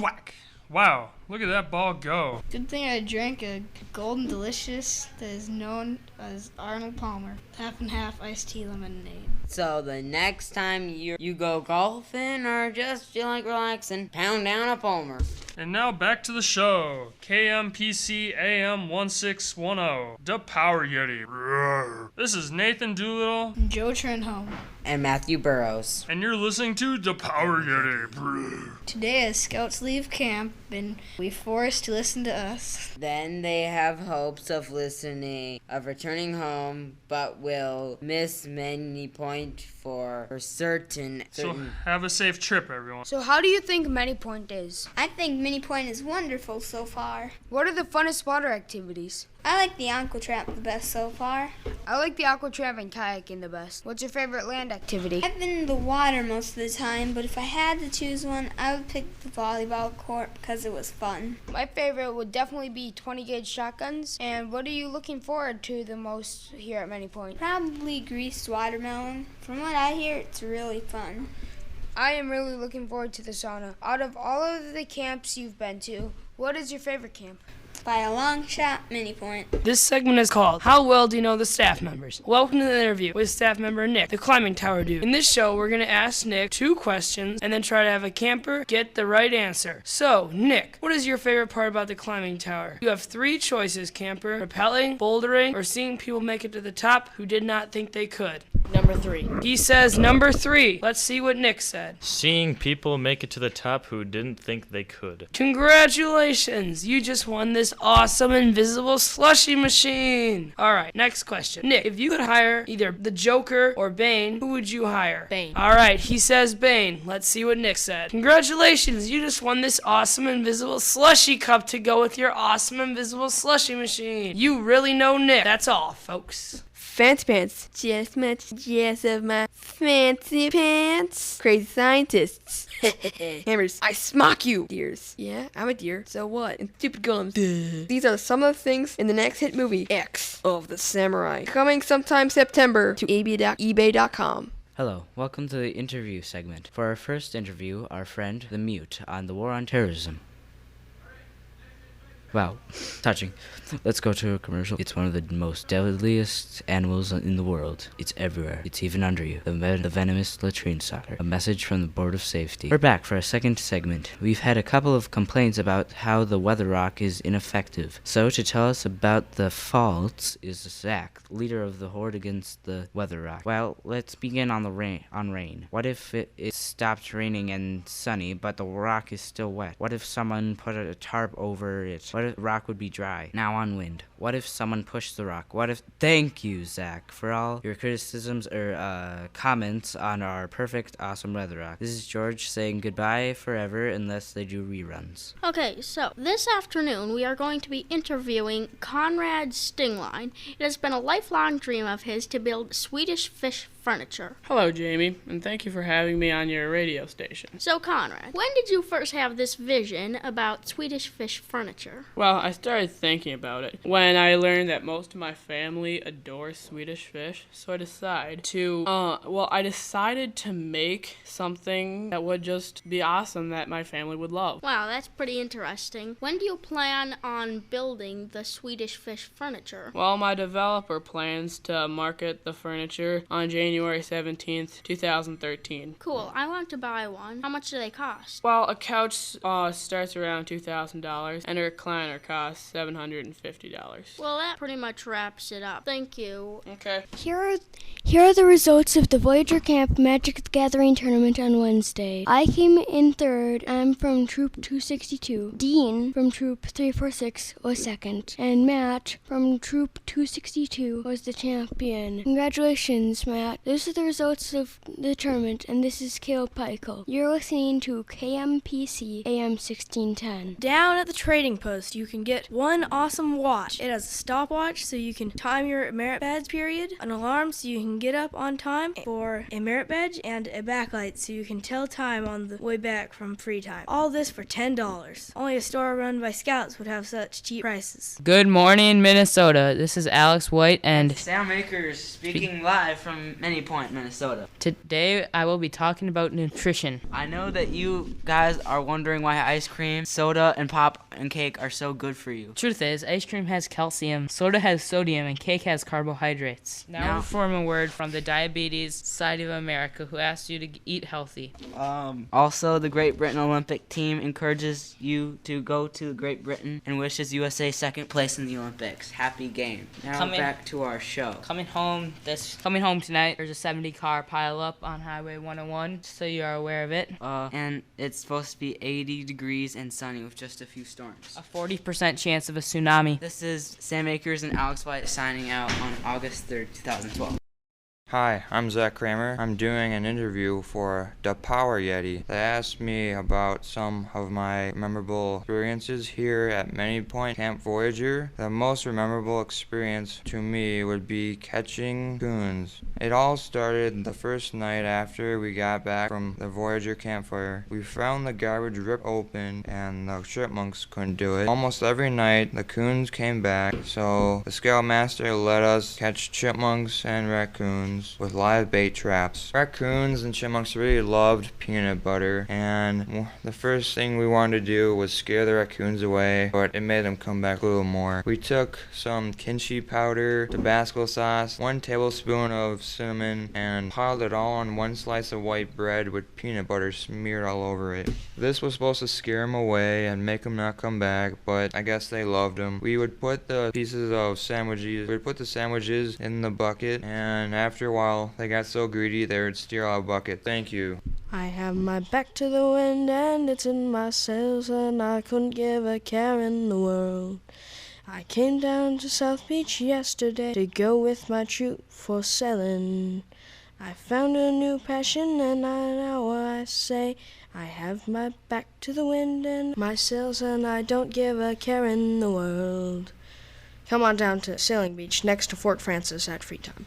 Thwack! Wow, look at that ball go. Good thing I drank a Golden Delicious that is known as Arnold Palmer. Half and half iced tea lemonade. So the next time you go golfing or just feel like relaxing, pound down a Palmer. And now back to the show. KMPC AM 1610. The Power Yeti. Roar. This is Nathan Doolittle. Joe Trenholm. And Matthew Burrows. And you're listening to The Power Yeti. Roar. Today as scouts leave camp and we forced to listen to us. Then they have hopes of returning home, but will miss many points for certain. So have a safe trip, everyone. So how do you think Many Point is? I think Mini Point is wonderful so far. What are the funnest water activities? I like the Aqua Trap the best so far. I like the aqua trap and kayaking the best. What's your favorite land activity? I've been in the water most of the time, but if I had to choose one, I would pick the volleyball court because it was fun. My favorite would definitely be 20 gauge shotguns. And what are you looking forward to the most here at Many Point? Probably greased watermelon. From what I hear, it's really fun. I am really looking forward to the sauna. Out of all of the camps you've been to, what is your favorite camp? By a long shot, Mini Point. This segment is called How Well Do You Know the Staff Members? Welcome to the interview with staff member Nick, the climbing tower dude. In this show, we're going to ask Nick 2 questions and then try to have a camper get the right answer. So, Nick, what is your favorite part about the climbing tower? You have 3 choices, camper: rappelling, bouldering, or seeing people make it to the top who did not think they could. Number 3. He says number 3. Let's see what Nick said. Seeing people make it to the top who didn't think they could. Congratulations! You just won this awesome invisible slushy machine. Alright, next question. Nick, if you could hire either the Joker or Bane, who would you hire? Bane. Alright, he says Bane. Let's see what Nick said. Congratulations! You just won this awesome invisible slushy cup to go with your awesome invisible slushy machine. You really know Nick. That's all, folks. Fancy pants, just much yes of my fancy pants. Crazy scientists. Hammers, I smock you. Deers. Yeah, I'm a deer. So what? And stupid golems. Duh. These are some of the things in the next hit movie, X of the Samurai. Coming sometime September to ebay.com. Hello, welcome to the interview segment. For our first interview, our friend, the Mute, on the war on terrorism. Wow, touching. Let's go to a commercial. It's one of the most deadliest animals in the world. It's everywhere. It's even under you. The venomous latrine stalker. A message from the Board of Safety. We're back for a second segment. We've had a couple of complaints about how the weather rock is ineffective. So to tell us about the faults is Zach, leader of the Horde against the weather rock. Well, let's begin on rain. What if it stopped raining and sunny, but the rock is still wet? What if someone put a tarp over it? What if the rock would be dry? Now on wind. What if someone pushed the rock? Thank you, Zach, for all your criticisms or comments on our perfect, awesome weather rock. This is George saying goodbye forever unless they do reruns. Okay, so this afternoon we are going to be interviewing Conrad Stingline. It has been a lifelong dream of his to build Swedish fish furniture. Hello, Jamie, and thank you for having me on your radio station. So, Conrad, when did you first have this vision about Swedish fish furniture? Well, I started thinking about it when I learned that most of my family adores Swedish fish, so I decided to make something that would just be awesome that my family would love. Wow, that's pretty interesting. When do you plan on building the Swedish fish furniture? Well, my developer plans to market the furniture on January 17th, 2013. Cool, I want to buy one. How much do they cost? Well, a couch starts around $2,000 and a recliner costs $750. Well, that pretty much wraps it up. Thank you. Okay. Here are the results of the Voyageur Camp Magic the Gathering tournament on Wednesday. I came in third. I'm from Troop 262. Dean from Troop 346 was second. And Matt from Troop 262 was the champion. Congratulations, Matt. Those are the results of the tournament, and this is Caleb Peichel. You're listening to KMPC AM 1610. Down at the trading post, you can get one awesome watch. It has a stopwatch so you can time your merit badge period, an alarm so you can get up on time for a merit badge, and a backlight so you can tell time on the way back from free time. All this for $10. Only a store run by scouts would have such cheap prices. Good morning, Minnesota. This is Alex White and Sam Akers speaking live from Many Point, Minnesota. Today I will be talking about nutrition. I know that you guys are wondering why ice cream, soda, and pop and cake are so good for you. Truth is, ice cream has calcium, soda has sodium, and cake has carbohydrates. Now we'll form a word from the Diabetes Society of America, who asks you to eat healthy. Also, the Great Britain Olympic team encourages you to go to Great Britain and wishes USA second place in the Olympics. Happy game. Now back to our show. Coming home tonight, there's a 70-car pileup on Highway 101, so you are aware of it. And it's supposed to be 80 degrees and sunny with just a few storms. A 40% chance of a tsunami. This is Sam Akers and Alex White signing out on August 3rd, 2012. Hi, I'm Zach Kramer. I'm doing an interview for the Power Yeti. They asked me about some of my memorable experiences here at Many Point Camp Voyageur. The most memorable experience to me would be catching coons. It all started the first night after we got back from the Voyageur campfire. We found the garbage ripped open and the chipmunks couldn't do it. Almost every night the coons came back, so the scoutmaster let us catch chipmunks and raccoons with live bait traps. Raccoons and chipmunks really loved peanut butter, and the first thing we wanted to do was scare the raccoons away, but it made them come back a little more. We took some kimchi powder, Tabasco sauce, 1 tablespoon of cinnamon, and piled it all on 1 slice of white bread with peanut butter smeared all over it. This was supposed to scare them away and make them not come back, but I guess they loved them. We would put the sandwiches in the bucket, and after a while they got so greedy they would steal our bucket. Thank you. I have my back to the wind and it's in my sails, and I couldn't give a care in the world. I came down to South Beach yesterday to go with my troop for sailing. I found a new passion and now I say I have my back to the wind and my sails, and I don't give a care in the world. Come on down to Sailing Beach next to Fort Francis at free time.